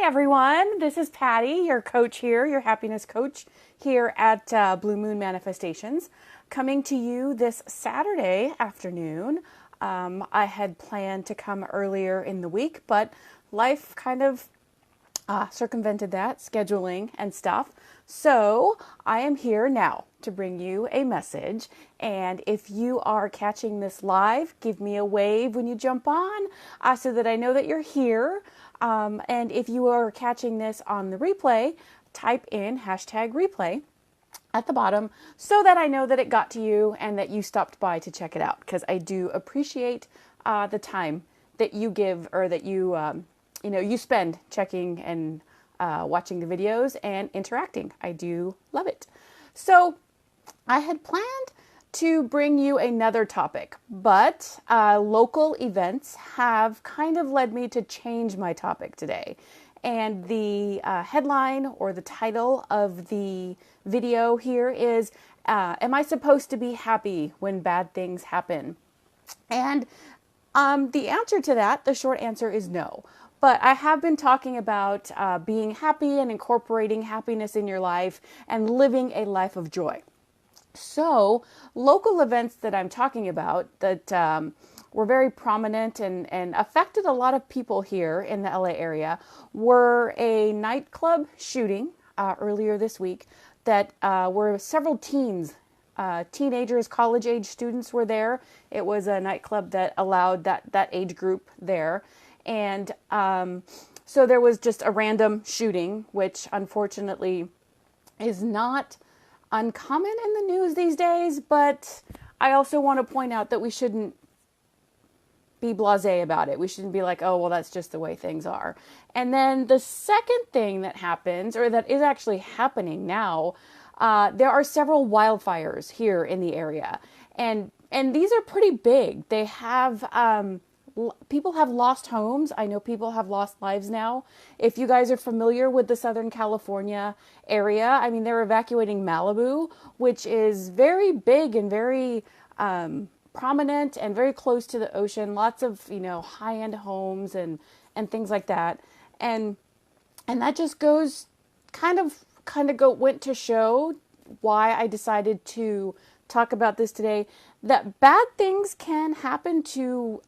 everyone. This is Patty, your coach here, your happiness coach here at Blue Moon Manifestations, coming to you this Saturday afternoon. I had planned to come earlier in the week, but life kind of circumvented that, scheduling and stuff. So I am here now to bring you a message. And if you are catching this live, give me a wave when you jump on so that I know that you're here. And if you are catching this on the replay, type in #replay at the bottom so that I know that it got to you and that you stopped by to check it out, because I do appreciate the time that you give, or that you spend checking and watching the videos and interacting. I do love it. So I had planned to bring you another topic, but local events have kind of led me to change my topic today. And the headline, or the title of the video here is, Am I supposed to be happy when bad things happen? And the answer to that, the short answer is no. But I have been talking about being happy and incorporating happiness in your life and living a life of joy. So local events that I'm talking about that were very prominent and affected a lot of people here in the LA area were a nightclub shooting earlier this week that were several teenagers, college-age students were there. It was a nightclub that allowed that age group there. And so there was just a random shooting, which unfortunately is not uncommon in the news these days, but I also want to point out that we shouldn't be blasé about it. We shouldn't be like, oh, well, that's just the way things are. And then the second thing that happens, or that is actually happening now, there are several wildfires here in the area. And these are pretty big. They have... people have lost homes. I know people have lost lives now. If you guys are familiar with the Southern California area, I mean, they're evacuating Malibu, which is very big and very prominent and very close to the ocean. Lots of, high-end homes and things like that. And that just goes went to show why I decided to talk about this today, that bad things can happen to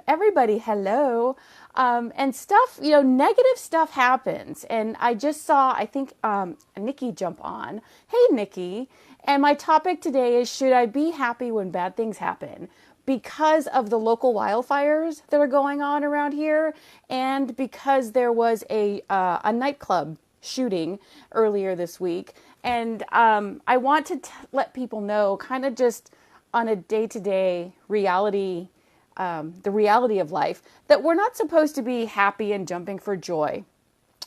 everybody. Hello. And stuff, negative stuff happens. And I just saw, I think, Nikki jump on. Hey, Nikki. And my topic today is, should I be happy when bad things happen? Because of the local wildfires that are going on around here, and because there was a nightclub shooting earlier this week. And I want to let people know, kind of just on a day-to-day reality, the reality of life, that we're not supposed to be happy and jumping for joy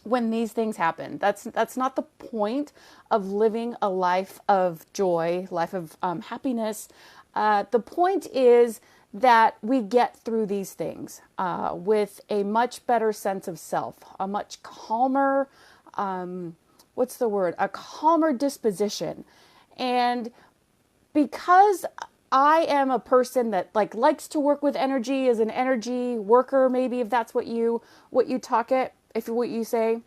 when these things happen. That's not the point of living a life of joy, life of happiness. The point is that we get through these things with a much better sense of self, a much calmer, a calmer disposition. And because I am a person that likes to work with energy, as an energy worker, maybe, if that's what you say,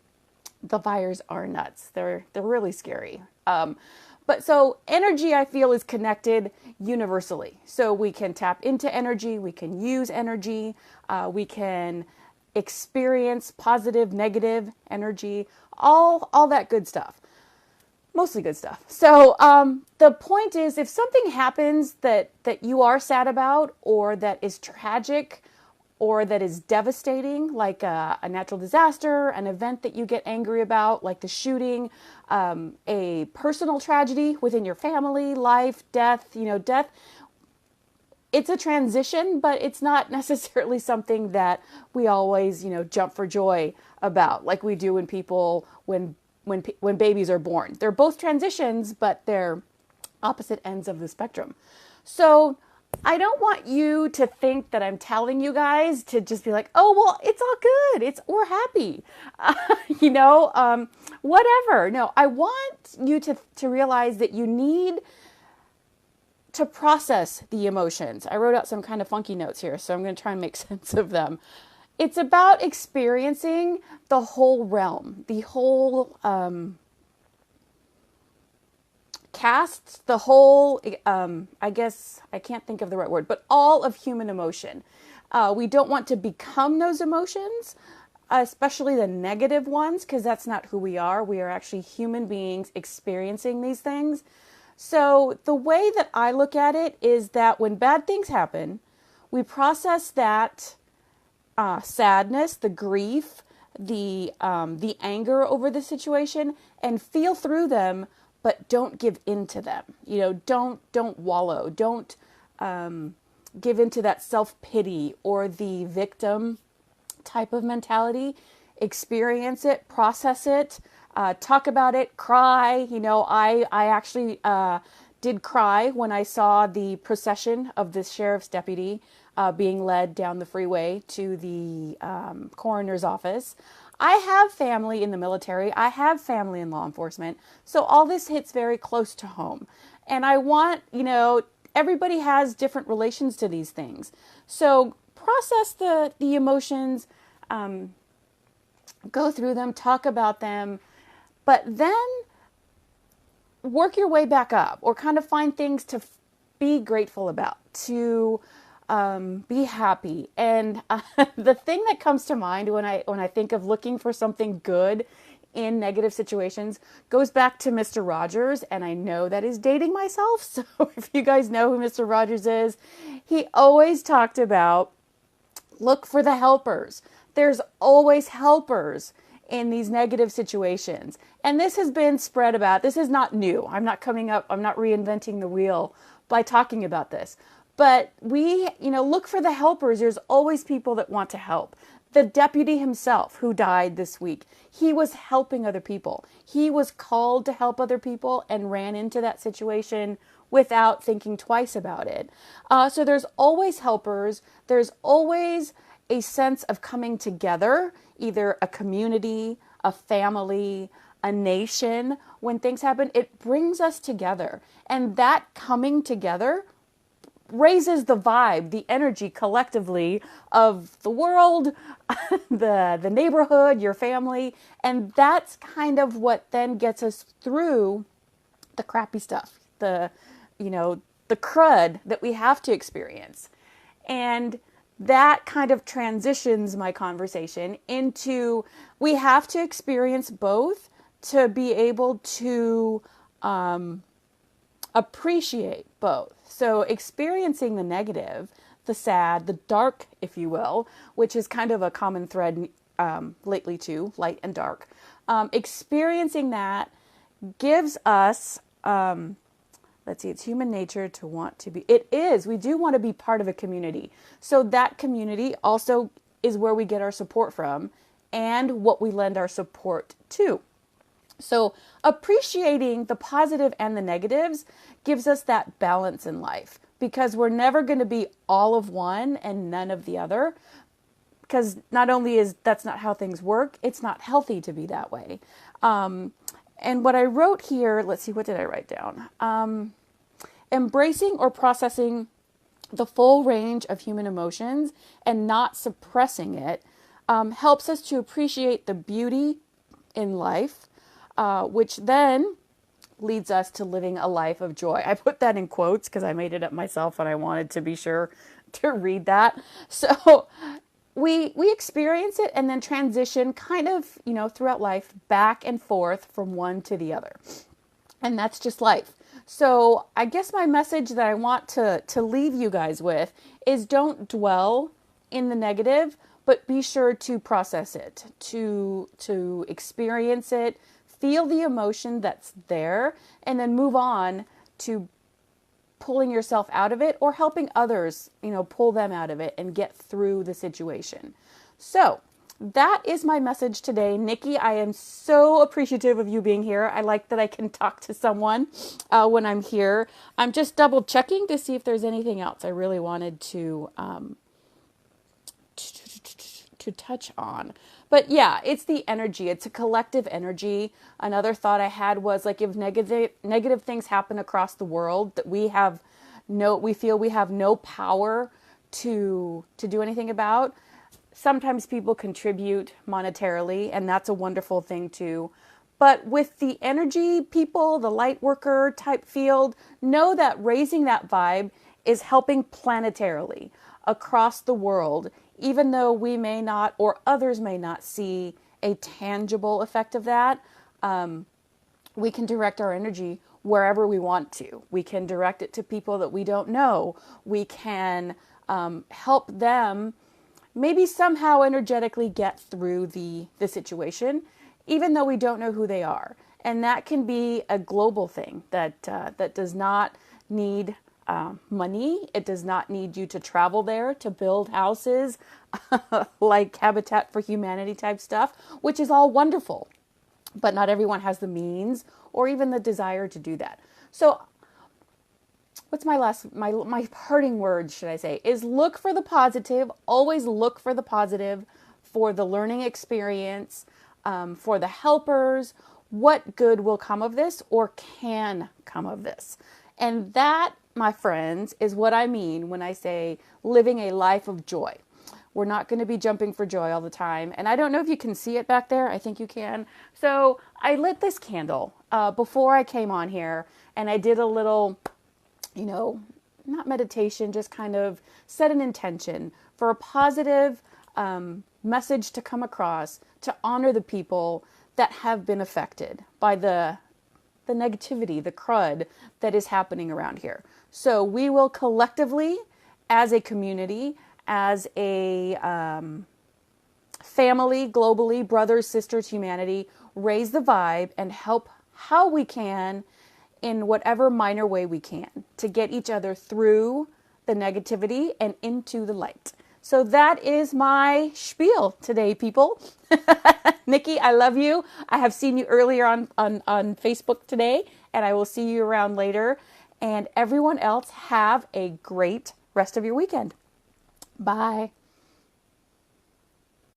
the fires are nuts. They're really scary. But so energy, I feel, is connected universally. So we can tap into energy, we can use energy, we can experience positive, negative energy, all that good stuff. Mostly good stuff. So the point is, if something happens that you are sad about, or that is tragic, or that is devastating, like a natural disaster, an event that you get angry about, like the shooting, a personal tragedy within your family, life, death, death, it's a transition, but it's not necessarily something that we always, jump for joy about, like we do when babies are born. They're both transitions, but they're opposite ends of the spectrum. So I don't want you to think that I'm telling you guys to just be like, oh, well, it's all good. We're happy, whatever. No, I want you to realize that you need to process the emotions. I wrote out some kind of funky notes here, so I'm going to try and make sense of them. it's about experiencing the whole realm, the whole cast, the whole, I guess I can't think of the right word, but all of human emotion. We don't want to become those emotions, especially the negative ones, because that's not who we are. We are actually human beings experiencing these things. So the way that I look at it is that when bad things happen, we process that sadness, the grief, the anger over the situation, and feel through them, but don't give in to them. You know, don't wallow. Don't give into that self-pity or the victim type of mentality. Experience it, process it, talk about it, cry. You know, I actually did cry when I saw the procession of this sheriff's deputy being led down the freeway to the coroner's office. I have family in the military. I have family in law enforcement. So all this hits very close to home. And I want, you know, everybody has different relations to these things. So process the emotions, go through them, talk about them, but then work your way back up, or kind of find things to be grateful about, to be happy. And the thing that comes to mind when I think of looking for something good in negative situations goes back to Mr. Rogers. And I know that is dating myself. So if you guys know who Mr. Rogers is, he always talked about look for the helpers. There's always helpers in these negative situations. And this has been spread about. This is not new. I'm not reinventing the wheel by talking about this. But we, you know, look for the helpers. There's always people that want to help. The deputy himself who died this week, he was helping other people. He was called to help other people and ran into that situation without thinking twice about it. So there's always helpers. There's always a sense of coming together, either a community, a family, a nation. When things happen, it brings us together. And that coming together raises the vibe, the energy collectively of the world, the neighborhood, your family. And that's kind of what then gets us through the crappy stuff, the crud that we have to experience. And that kind of transitions my conversation into we have to experience both to be able to appreciate both. So experiencing the negative, the sad, the dark, if you will, which is kind of a common thread lately too, light and dark. Experiencing that gives us, it's human nature to want to be, we do want to be part of a community. So that community also is where we get our support from and what we lend our support to. So appreciating the positive and the negatives gives us that balance in life, because we're never going to be all of one and none of the other, because not only is that's not how things work, it's not healthy to be that way. And what I wrote here, let's see, what did I write down? Embracing or processing the full range of human emotions and not suppressing it helps us to appreciate the beauty in life, which then leads us to living a life of joy. I put that in quotes because I made it up myself and I wanted to be sure to read that. So we experience it and then transition kind of, throughout life back and forth from one to the other. And that's just life. So I guess my message that I want to leave you guys with is don't dwell in the negative, but be sure to process it, to experience it, feel the emotion that's there, and then move on to pulling yourself out of it or helping others, pull them out of it and get through the situation. So that is my message today. Nikki, I am so appreciative of you being here. I like that I can talk to someone when I'm here. I'm just double checking to see if there's anything else I really wanted to touch on. But yeah, it's the energy. It's a collective energy. Another thought I had was like if negative things happen across the world that we feel we have no power to do anything about, Sometimes people contribute monetarily, and that's a wonderful thing too. But with the energy people, the light worker type field, know that raising that vibe is helping planetarily across the world, even though we may not or others may not see a tangible effect of that. We can direct our energy wherever we want to. We can direct it to people that we don't know. We can help them maybe somehow energetically get through the situation, even though we don't know who they are. And that can be a global thing that does not need money. It does not need you to travel there to build houses like Habitat for Humanity type stuff, which is all wonderful. But not everyone has the means or even the desire to do that. So what's my parting words, should I say, is look for the positive. Always look for the positive, for the learning experience, for the helpers. What good will come of this or can come of this? And that, my friends, is what I mean when I say living a life of joy. We're not going to be jumping for joy all the time. And I don't know if you can see it back there. I think you can. So I lit this candle before I came on here, and I did a little, not meditation, just kind of set an intention for a positive message to come across to honor the people that have been affected by the negativity, the crud that is happening around here. So we will collectively, as a community, as a family, globally, brothers, sisters, humanity, raise the vibe and help how we can in whatever minor way we can to get each other through the negativity and into the light. So that is my spiel today, people. Nikki, I love you. I have seen you earlier on Facebook today, and I will see you around later. And everyone else, have a great rest of your weekend. Bye.